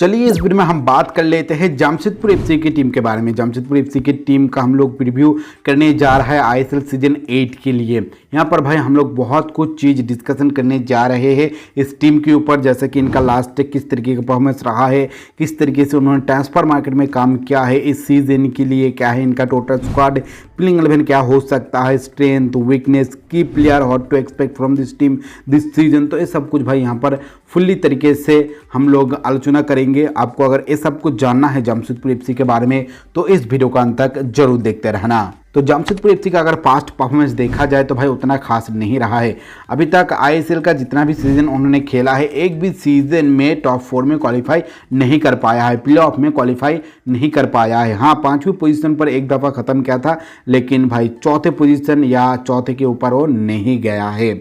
चलिए इस वीडियो में हम बात कर लेते हैं जमशेदपुर एफसी की टीम के बारे में। जमशेदपुर एफसी की टीम का हम लोग प्रीव्यू करने जा रहा है आईएसएल सीजन 8 के लिए। यहाँ पर भाई हम लोग बहुत कुछ चीज़ डिस्कशन करने जा रहे हैं इस टीम के ऊपर, जैसे कि इनका लास्ट किस तरीके का परफॉर्मेंस रहा है, किस तरीके से उन्होंने ट्रांसफर मार्केट में काम किया है, इस सीजन के लिए क्या है इनका टोटल स्क्वाड, प्लेइंग 11 क्या हो सकता है, strength, weakness, key player, what to expect from this team this season. तो ये सब कुछ भाई यहाँ पर फुल्ली तरीके से हम लोग आलोचना करेंगे। आपको अगर ये सब कुछ जानना है जमशेदपुर एफसी के बारे में तो इस वीडियो को अंत तक जरूर देखते रहना। तो जमशेदपुर एफसी का अगर पास्ट परफॉर्मेंस देखा जाए तो भाई उतना खास नहीं रहा है। अभी तक आईएसएल का जितना भी सीजन उन्होंने खेला है एक भी सीजन में टॉप 4 में क्वालिफाई नहीं कर पाया है, प्ले ऑफ में क्वालिफाई नहीं कर पाया है। हाँ, 5वीं पोजीशन पर एक दफ़ा ख़त्म किया था, लेकिन भाई चौथे पोजीशन या चौथे के ऊपर वो नहीं गया है।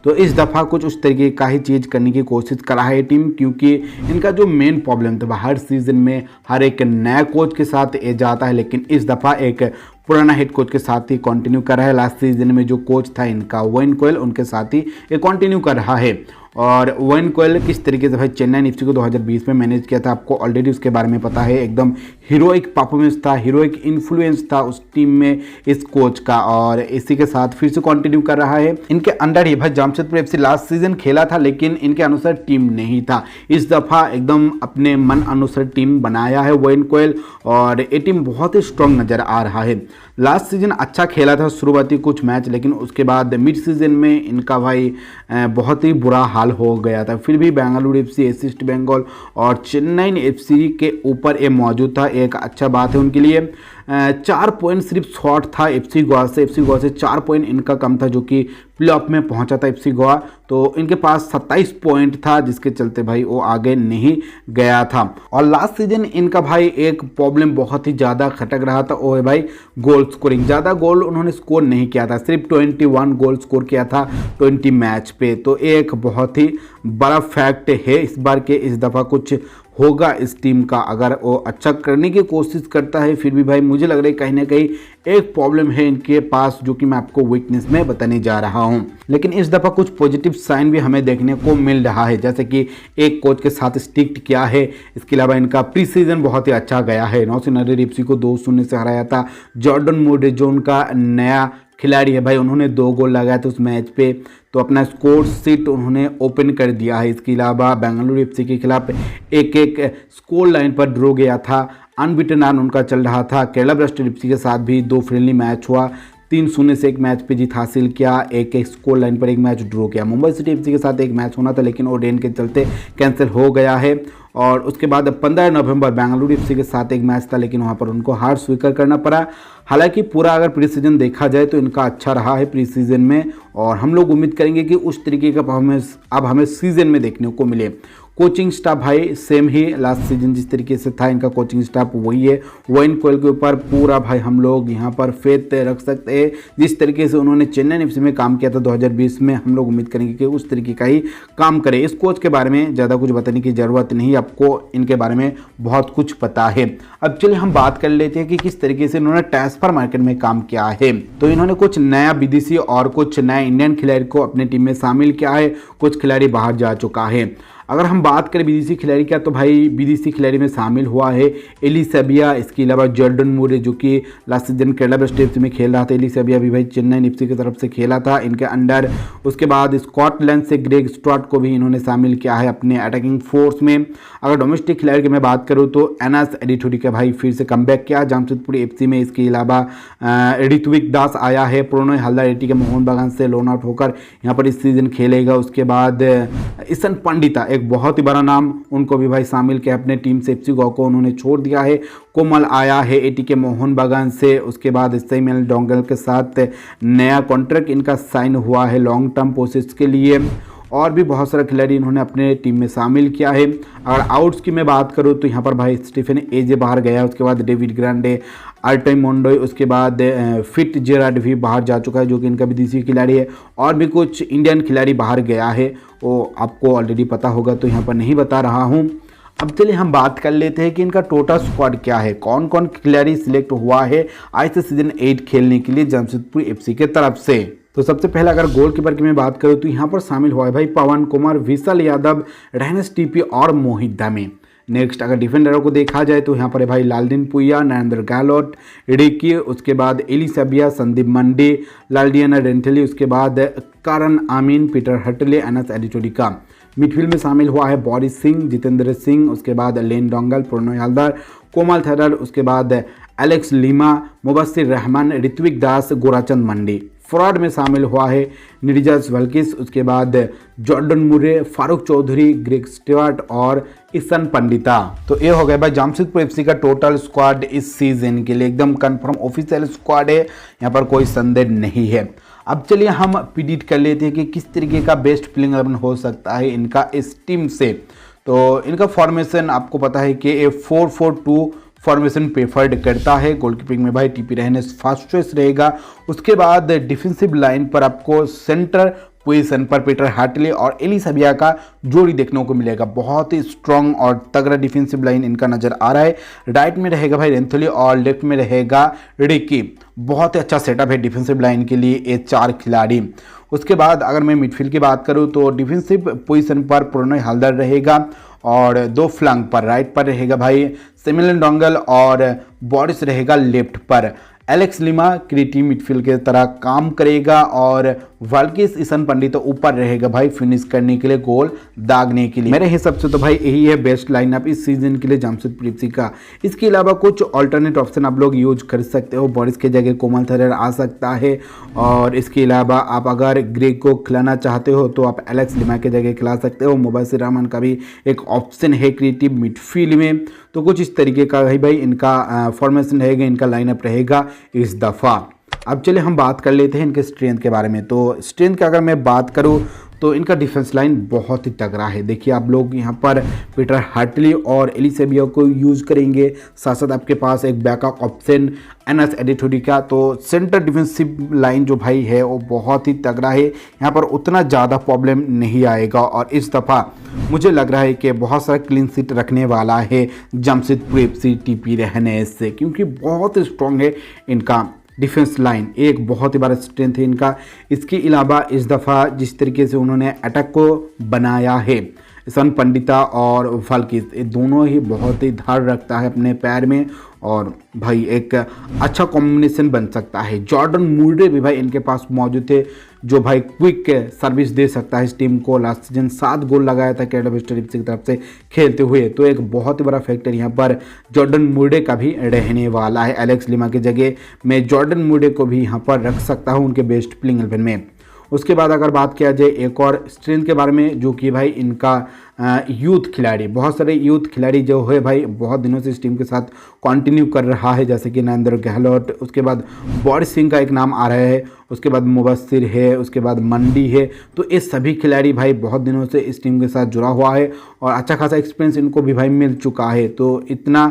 तो इस दफ़ा कुछ उस तरीके का ही चीज़ करने की कोशिश करा है टीम, क्योंकि इनका जो मेन प्रॉब्लम था हर सीज़न में हर एक नया कोच के साथ ये जाता है, लेकिन इस दफ़ा एक पुराना हेड कोच के साथ ही कंटिन्यू कर रहा है। लास्ट सीजन में जो कोच था इनका वेन कोयल, उनके साथ ही ये कंटिन्यू कर रहा है। और वेन कोयल किस तरीके से भाई चेन्नई एफसी को 2020 में मैनेज किया था आपको ऑलरेडी उसके बारे में पता है। एकदम हीरोइक परफॉर्मेंस था, हीरोइक इन्फ्लुएंस था उस टीम में इस कोच का, और इसी के साथ फिर से कंटिन्यू कर रहा है। इनके अंडर ही भाई जमशेदपुर एफसी लास्ट सीजन खेला था, लेकिन इनके अनुसार टीम नहीं था। इस दफ़ा एकदम अपने मन अनुसार टीम बनाया है वेन कोयल, और ये टीम बहुत ही स्ट्रॉन्ग नज़र आ रहा है। लास्ट सीजन अच्छा खेला था शुरुआती कुछ मैच, लेकिन उसके बाद मिड सीजन में इनका भाई बहुत ही बुरा हाल हो गया था। फिर भी बेंगलुरु एफसी, ईस्ट बंगाल और चेन्नई एफसी के ऊपर ये मौजूद था, एक अच्छा बात है उनके लिए। 4 पॉइंट सिर्फ शॉर्ट था एफसी गोवा से। एफसी गोवा से 4 पॉइंट इनका कम था, जो कि प्लेऑफ में पहुंचा था एफसी गोवा। तो इनके पास 27 पॉइंट था, जिसके चलते भाई वो आगे नहीं गया था। और लास्ट सीजन इनका भाई एक प्रॉब्लम बहुत ही ज़्यादा खटक रहा था, वो है भाई गोल स्कोरिंग। ज़्यादा गोल उन्होंने स्कोर नहीं किया था, सिर्फ 21 गोल स्कोर किया था 20 मैच पे। तो एक बहुत ही बड़ा फैक्ट है इस बार के। इस दफ़ा कुछ होगा इस टीम का, अगर वो अच्छा करने की कोशिश करता है। फिर भी भाई मुझे लग रहा है कहीं ना कहीं एक प्रॉब्लम है इनके पास, जो कि मैं आपको वीकनेस में बताने जा रहा हूं। लेकिन इस दफ़ा कुछ पॉजिटिव साइन भी हमें देखने को मिल रहा है, जैसे कि एक कोच के साथ स्टिक किया है। इसके अलावा इनका प्री सीजन बहुत ही अच्छा गया है। नौसेना एफसी को 2-0 से हराया था। जॉर्डन मोडे जो उनका नया खिलाड़ी है भाई, उन्होंने 2 गोल लगाए थे उस मैच पे, तो अपना स्कोर सीट उन्होंने ओपन कर दिया है। इसके अलावा बेंगलुरु एफसी के खिलाफ एक स्कोर लाइन पर ड्रॉ गया था, अनबीटन रन उनका चल रहा था। केरला ब्लास्टर्स एफसी के साथ भी 2 फ्रेंडली मैच हुआ, 3-0 से एक मैच पे जीत हासिल किया, एक स्कोर लाइन पर एक मैच ड्रॉ किया। मुंबई सिटी एफसी के साथ एक मैच होना था, लेकिन वो रेन के चलते कैंसिल हो गया है। और उसके बाद 15 नवंबर बेंगलुरु एफसी के साथ एक मैच था, लेकिन वहाँ पर उनको हार स्वीकार करना पड़ा। हालांकि पूरा अगर प्री सीजन देखा जाए तो इनका अच्छा रहा है प्री सीजन में, और हम लोग उम्मीद करेंगे कि उस तरीके का परफॉर्मेंस अब हमें सीजन में देखने को मिले। कोचिंग स्टाफ भाई सेम ही लास्ट सीजन जिस तरीके से था इनका कोचिंग स्टाफ वही है। वेन कोयल के ऊपर पूरा भाई हम लोग यहाँ पर फेथ रख सकते हैं। जिस तरीके से उन्होंने चेन्नई एफसी में काम किया था 2020 में, हम लोग उम्मीद करेंगे कि उस तरीके का ही काम करें। इस कोच के बारे में ज़्यादा कुछ बताने की ज़रूरत नहीं, आपको इनके बारे में बहुत कुछ पता है। अब चलिए हम बात कर लेते हैं कि किस तरीके से इन्होंने ट्रांसफर मार्केट में काम किया है। तो इन्होंने कुछ नया विदेशी और कुछ नए इंडियन खिलाड़ी को अपनी टीम में शामिल किया है। कुछ खिलाड़ी बाहर जा चुका है। अगर हम बात करें विदेशी खिलाड़ी का, तो भाई विदेशी खिलाड़ी में शामिल हुआ है एलिसेबिया, इसके अलावा जॉर्डन मोरे जो कि लास्ट सीजन केरला ब्लास्टर्स में खेल रहा था। एलिसेबिया भी भाई चेन्नई एफसी की तरफ से खेला था इनके अंडर। उसके बाद स्कॉटलैंड से ग्रेग स्टुअर्ट को भी इन्होंने शामिल किया है अपने अटैकिंग फोर्स में। अगर डोमेस्टिक खिलाड़ी की मैं बात करूँ तो एनास एडिथोरी का भाई फिर से कमबैक किया जमशेदपुर एफसी में। इसके अलावा ऋत्विक दास आया है प्रोनोय हल्दार एटी के मोहन बागान से लोन आउट होकर यहाँ पर इस सीजन खेलेगा। उसके बाद ईशन पंडिता, एक बहुत ही बड़ा नाम, उनको भी भाई शामिल किया अपने टीम से। एफसी गोवा को उन्होंने छोड़ दिया है। कोमल आया है एटी के मोहन बागान से। उसके बाद सैमुअल डोंगल के साथ नया कॉन्ट्रैक्ट इनका साइन हुआ है लॉन्ग टर्म प्रोसेस के लिए। और भी बहुत सारे खिलाड़ी इन्होंने अपने टीम में शामिल किया है। अगर आउट्स की मैं बात करूं तो यहाँ पर भाई स्टीफन एजे बाहर गया है। उसके बाद डेविड ग्रांडे, अर्टेम मोंडोय, उसके बाद फिट जेराड भी बाहर जा चुका है, जो कि इनका विदेशी खिलाड़ी है। और भी कुछ इंडियन खिलाड़ी बाहर गया है, वो आपको ऑलरेडी पता होगा, तो यहाँ पर नहीं बता रहा हूँ। अब चलिए हम बात कर लेते हैं कि इनका टोटल स्क्वाड क्या है, कौन कौन खिलाड़ी सिलेक्ट हुआ है आईएसएल सीजन 8 खेलने के लिए जमशेदपुर एफसी के तरफ से। तो सबसे पहले अगर गोलकीपर की मैं बात करूँ तो यहाँ पर शामिल हुआ है भाई पवन कुमार, विशाल यादव, रहनेश टीपी और मोहित धामी। नेक्स्ट अगर डिफेंडरों को देखा जाए तो यहाँ पर है भाई लालदीन पुया, नरेंद्र गहलोत, रिकी, उसके बाद एलिसाबिया, संदीप मंडी, लालडियाना रेंटली, उसके बाद करण आमीन, पीटर हटले, एनएस एडिटोरिका। मिडफील्ड में शामिल हुआ है बोरिस सिंह, जितेंद्र सिंह, उसके बाद लेन डोंगल, प्रणय हलदर, कोमल थेरर, उसके बाद एलेक्स लीमा, मुबस्सिर रहमान, ऋत्विक दास, गोराचंद मंडी। फॉरवर्ड में शामिल हुआ है निरजस वल्किस, उसके बाद जॉर्डन मुरे, फारूक चौधरी, ग्रेग स्टीवर्ट और ईशन पंडिता। तो ये हो गया भाई जमशेदपुर एफसी का टोटल स्क्वाड इस सीजन के लिए, एकदम कंफर्म ऑफिशियल स्क्वाड है, यहाँ पर कोई संदेह नहीं है। अब चलिए हम प्रिडिक्ट कर लेते हैं कि किस तरीके का बेस्ट प्लेइंग 11 हो सकता है इनका इस टीम से। तो इनका फॉर्मेशन आपको पता है कि 4-4-2 फॉर्मेशन प्रेफर्ड करता है। गोलकीपिंग में भाई टीपी रहने फर्स्ट चॉइस रहेगा। उसके बाद डिफेंसिव लाइन पर आपको सेंटर पोजीशन पर पीटर हार्टले और एलिसाबिया का जोड़ी देखने को मिलेगा। बहुत ही स्ट्रॉन्ग और तगड़ा डिफेंसिव लाइन इनका नजर आ रहा है। राइट में रहेगा भाई रेंथोली और लेफ्ट में रहेगा रिकी। बहुत ही अच्छा सेटअप है डिफेंसिव लाइन के लिए ये 4 खिलाड़ी। उसके बाद अगर मैं मिडफील्ड की बात करूं तो डिफेंसिव पोजीशन पर प्रणय हलदर रहेगा और 2 फ्लैंक पर राइट पर रहेगा भाई सिमिलन डोंगल और बोरिस रहेगा लेफ्ट पर। एलेक्स लीमा क्रिएटिव मिडफील्ड की तरह काम करेगा और वल्किस ईशन पंडित ऊपर रहेगा भाई फिनिश करने के लिए, गोल दागने के लिए। मेरे हिसाब से तो भाई यही है बेस्ट लाइनअप इस सीजन के लिए जमशेदपुर एफसी का। इसके अलावा कुछ ऑल्टरनेट ऑप्शन आप लोग यूज कर सकते हो। बोरिस के जगह कोमल थेरर आ सकता है और इसके अलावा आप अगर ग्रेग को खिलाना चाहते हो तो आप एलेक्स लीमा के जगह खिला सकते हो। मुबस्सिर रहमान का भी एक ऑप्शन है क्रिएटिव मिडफील्ड में। तो कुछ इस तरीके का है भाई इनका फॉर्मेशन रहेगा, इनका लाइनअप रहेगा इस दफ़ा। अब चलिए हम बात कर लेते हैं इनके स्ट्रेंथ के बारे में। तो स्ट्रेंथ की अगर मैं बात करूं तो इनका डिफेंस लाइन बहुत ही तगड़ा है। देखिए आप लोग यहाँ पर पीटर हार्टली और एलिसाबिया को यूज़ करेंगे, साथ साथ आपके पास एक बैकअप ऑप्शन एनएस एडिटोरिका। तो सेंटर डिफेंसिव लाइन जो भाई है वो बहुत ही तगड़ा है, यहाँ पर उतना ज़्यादा प्रॉब्लम नहीं आएगा। और इस दफ़ा मुझे लग रहा है कि बहुत सारा क्लीन शीट रखने वाला है जमशेदपुर एफसी टीपी रहने से, क्योंकि बहुत स्ट्रॉन्ग है इनका डिफेंस लाइन, एक बहुत ही बड़ा स्ट्रेंथ है इनका। इसके अलावा इस दफ़ा जिस तरीके से उन्होंने अटैक को बनाया है, ईशन पंडिता और वल्किस ये दोनों ही बहुत ही धार रखता है अपने पैर में और भाई एक अच्छा कॉम्बिनेशन बन सकता है। जॉर्डन मुरे भी भाई इनके पास मौजूद थे जो भाई क्विक सर्विस दे सकता है इस टीम को। लास्ट सीजन 7 गोल लगाया था केरला ब्लास्टर्स एफसी की तरफ से खेलते हुए। तो एक बहुत ही बड़ा फैक्टर यहाँ पर जॉर्डन मुरे का भी रहने वाला है। एलेक्स लीमा की जगह मैं जॉर्डन मुरे को भी यहाँ पर रख सकता हूँ उनके बेस्ट प्लेइंग 11 में। उसके बाद अगर बात किया जाए एक और स्ट्रेंथ के बारे में जो कि भाई इनका यूथ खिलाड़ी, बहुत सारे यूथ खिलाड़ी जो है भाई बहुत दिनों से इस टीम के साथ कंटिन्यू कर रहा है, जैसे कि नरेंद्र गहलोत, उसके बाद बोरिस सिंह का एक नाम आ रहा है, उसके बाद मुबस्सिर है, उसके बाद मंडी है। तो ये सभी खिलाड़ी भाई बहुत दिनों से इस टीम के साथ जुड़ा हुआ है और अच्छा खासा एक्सपीरियंस इनको भी भाई मिल चुका है। तो इतना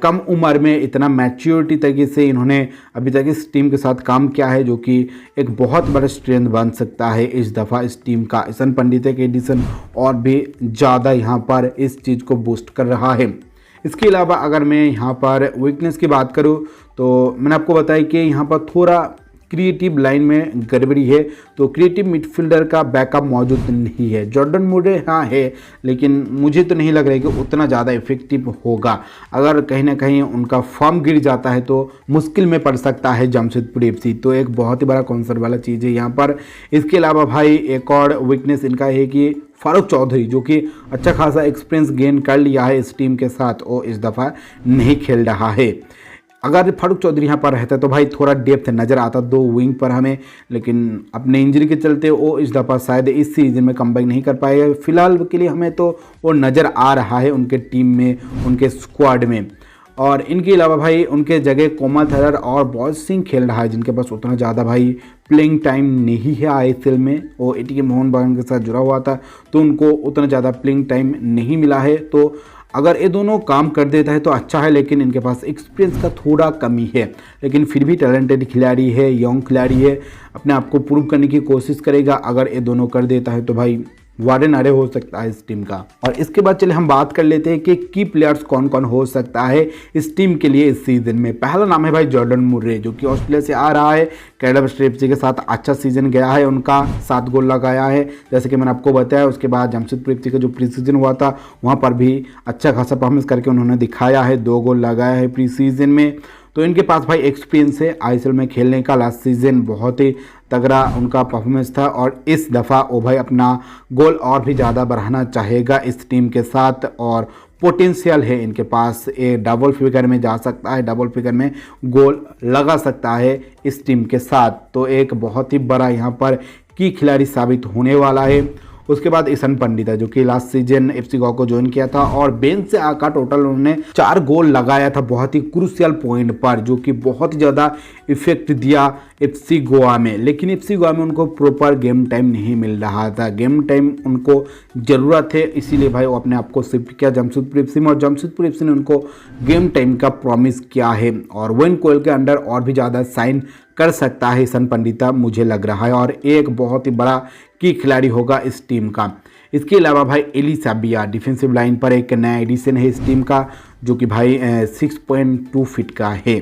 कम उम्र में इतना मैच्योरिटी तरीके से इन्होंने अभी तक इस टीम के साथ काम किया है, जो कि एक बहुत बड़ा स्ट्रेंथ बन सकता है इस दफ़ा इस टीम का। ईशन पंडित के एडिशन और भी ज़्यादा यहाँ पर इस चीज़ को बूस्ट कर रहा है। इसके अलावा अगर मैं यहाँ पर वीकनेस की बात करूँ तो मैंने आपको बताया कि यहाँ पर थोड़ा क्रिएटिव लाइन में गड़बड़ी है। तो क्रिएटिव मिडफील्डर का बैकअप मौजूद नहीं है। जॉर्डन मुरे हाँ है, लेकिन मुझे तो नहीं लग रहा है कि उतना ज़्यादा इफेक्टिव होगा। अगर कहीं ना कहीं उनका फॉर्म गिर जाता है तो मुश्किल में पड़ सकता है जमशेदपुर एफसी। तो एक बहुत ही बड़ा कॉन्सर्न वाला चीज़ है यहाँ पर। इसके अलावा भाई एक और वीकनेस इनका है कि फारूक चौधरी जो कि अच्छा खासा एक्सपीरियंस गेन कर लिया है इस टीम के साथ, वो इस दफ़ा नहीं खेल रहा है। अगर फारूक चौधरी यहाँ पर रहता तो भाई थोड़ा डेप्थ नज़र आता 2 विंग पर हमें, लेकिन अपने इंजरी के चलते वो इस दफ़ा शायद इस सीजन में कमबैक नहीं कर पाएगा। फिलहाल के लिए हमें तो वो नज़र आ रहा है उनके टीम में, उनके स्क्वाड में। और इनके अलावा भाई उनके जगह कोमल थेरर और बोरिस सिंह खेल रहा है, जिनके पास उतना ज़्यादा भाई प्लेइंग टाइम नहीं है आईएसएल में। वो एटीके मोहन बागान के साथ जुड़ा हुआ था तो उनको उतना ज़्यादा प्लेइंग टाइम नहीं मिला है। तो अगर ये दोनों काम कर देता है तो अच्छा है, लेकिन इनके पास एक्सपीरियंस का थोड़ा कमी है। लेकिन फिर भी टैलेंटेड खिलाड़ी है, यंग खिलाड़ी है, अपने आप को प्रूव करने की कोशिश करेगा। अगर ये दोनों कर देता है तो भाई वार्डन अरे हो सकता है इस टीम का। और इसके बाद चलिए हम बात कर लेते हैं कि की प्लेयर्स कौन कौन हो सकता है इस टीम के लिए इस सीजन में। पहला नाम है भाई जॉर्डन मुर्रे, जो कि ऑस्ट्रेलिया से आ रहा है। कैडम स्ट्रेप्सी के साथ अच्छा सीजन गया है उनका, 7 गोल लगाया है जैसे कि मैंने आपको बताया। उसके बाद जमशेदपुर एफसी का जो प्री सीजन हुआ था वहाँ पर भी अच्छा खासा परफॉर्मेंस करके उन्होंने दिखाया है, 2 गोल लगाया है प्री सीजन में। तो इनके पास भाई एक्सपीरियंस है आईएसएल में खेलने का। लास्ट सीजन बहुत ही तगड़ा उनका परफॉर्मेंस था और इस दफ़ा वो भाई अपना गोल और भी ज़्यादा बढ़ाना चाहेगा इस टीम के साथ। और पोटेंशियल है इनके पास, ये डबल फिगर में जा सकता है, डबल फिगर में गोल लगा सकता है इस टीम के साथ। तो एक बहुत ही बड़ा यहाँ पर की खिलाड़ी साबित होने वाला है। उसके बाद ईशन पंडित है, जो कि लास्ट सीजन एफसी गोवा को ज्वाइन किया था और बेंच से आकर टोटल उन्होंने 4 गोल लगाया था बहुत ही क्रूशियल पॉइंट पर, जो कि बहुत ही ज़्यादा इफेक्ट दिया एफसी गोवा में। लेकिन एफसी गोवा में उनको प्रॉपर गेम टाइम नहीं मिल रहा था, गेम टाइम उनको ज़रूरत है, इसीलिए भाई वो अपने आप को शिफ्ट किया जमशेदपुर एफसी में। और जमशेदपुर एफसी ने उनको गेम टाइम का प्रॉमिस किया है और वेन कोयल के अंडर और भी ज़्यादा साइन कर सकता है ईशन पंडिता, मुझे लग रहा है, और एक बहुत ही बड़ा की खिलाड़ी होगा इस टीम का। इसके अलावा भाई एली साबिया डिफेंसिव लाइन पर एक नया एडिशन है इस टीम का, जो कि भाई 6.2 फीट का है।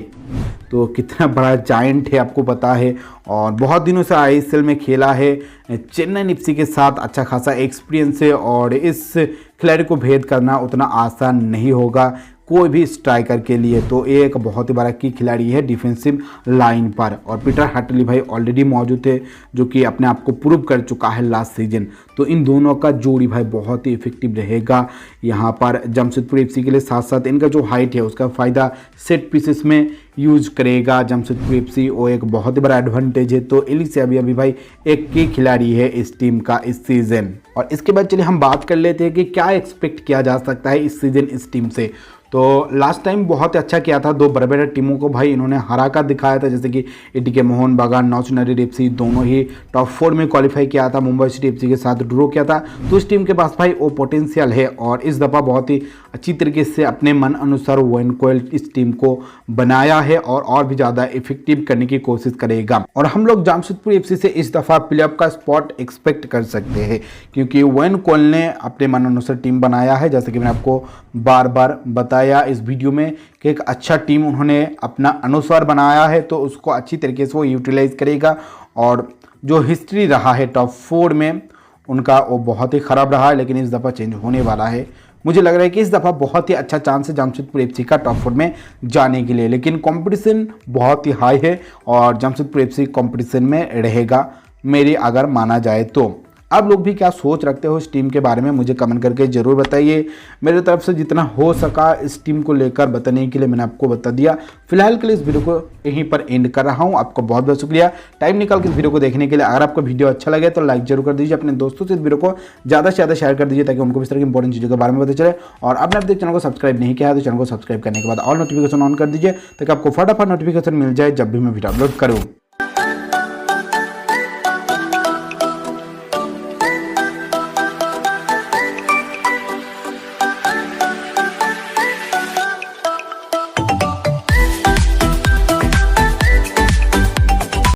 तो कितना बड़ा जायंट है आपको पता है, और बहुत दिनों से आईएसएल में खेला है, चेन्नई एफसी के साथ अच्छा खासा एक्सपीरियंस है। और इस खिलाड़ी को भेद करना उतना आसान नहीं होगा कोई भी स्ट्राइकर के लिए। तो एक बहुत ही बड़ा की खिलाड़ी है डिफेंसिव लाइन पर। और पीटर हटली भाई ऑलरेडी मौजूद है, जो कि अपने आप को प्रूव कर चुका है लास्ट सीजन। तो इन दोनों का जोड़ी भाई बहुत ही इफेक्टिव रहेगा यहाँ पर जमशेदपुर एफसी के लिए। साथ साथ इनका जो हाइट है उसका फ़ायदा सेट पीसेस में यूज करेगा जमशेदपुर एफसी, वो एक बहुत ही बड़ा एडवांटेज है। तो एली साबिया भी भाई एक की खिलाड़ी है इस टीम का इस सीज़न। और इसके बाद चलिए हम बात कर लेते हैं कि क्या एक्सपेक्ट किया जा सकता है इस सीज़न इस टीम से। तो लास्ट टाइम बहुत अच्छा किया था, 2 बड़े बड़े टीमों को भाई इन्होंने हरा कर दिखाया था, जैसे कि एटीके मोहन बागान, नॉर्थ यूनाइटेड एफसी दोनों ही टॉप 4 में क्वालिफाई किया था। मुंबई सिटी एफसी के साथ ड्रॉ किया था। तो इस टीम के पास भाई वो पोटेंशियल है और इस दफ़ा बहुत ही अच्छी तरीके से अपने मन अनुसार वेन कोयल इस टीम को बनाया है और भी ज़्यादा इफेक्टिव करने की कोशिश करेगा। और हम लोग जमशेदपुर एफसी से इस दफ़ा प्लेऑफ का स्पॉट एक्सपेक्ट कर सकते हैं, क्योंकि वेन कोयल ने अपने मन अनुसार टीम बनाया है। जैसे कि मैंने आपको बार बार बताया इस वीडियो में कि एक अच्छा टीम उन्होंने अपना अनुसार बनाया है, तो उसको अच्छी तरीके से वो यूटिलाइज करेगा। और जो हिस्ट्री रहा है टॉप 4 में उनका, वो बहुत ही ख़राब रहा है, लेकिन इस दफ़ा चेंज होने वाला है। मुझे लग रहा है कि इस दफ़ा बहुत ही अच्छा चांस है जमशेदपुर एफसी का टॉप 4 में जाने के लिए, लेकिन कंपटीशन बहुत ही हाई है और जमशेदपुर एफसी कंपटीशन में रहेगा मेरी अगर माना जाए तो। आप लोग भी क्या सोच रखते हो इस टीम के बारे में मुझे कमेंट करके ज़रूर बताइए। मेरे तरफ से जितना हो सका इस टीम को लेकर बताने के लिए मैंने आपको बता दिया। फिलहाल के लिए इस वीडियो को यहीं पर एंड कर रहा हूं। आपको बहुत बहुत शुक्रिया टाइम निकाल के इस वीडियो को देखने के लिए। अगर आपको वीडियो अच्छा लगे तो लाइक जरूर कर दीजिए, अपने दोस्तों से इस वीडियो को ज़्यादा से ज़्यादा शेयर कर दीजिए, ताकि उनको इस तरह की इंपॉर्टेंट चीज़ों के बारे में पता चले। और आपने अब तक चैनल को सब्सक्राइब नहीं किया है तो चैनल को सब्सक्राइब करने के बाद ऑल नोटिफिकेशन ऑन कर दीजिए, ताकि आपको फटाफट नोटिफिकेशन मिल जाए जब भी मैं वीडियो अपलोड करूँ।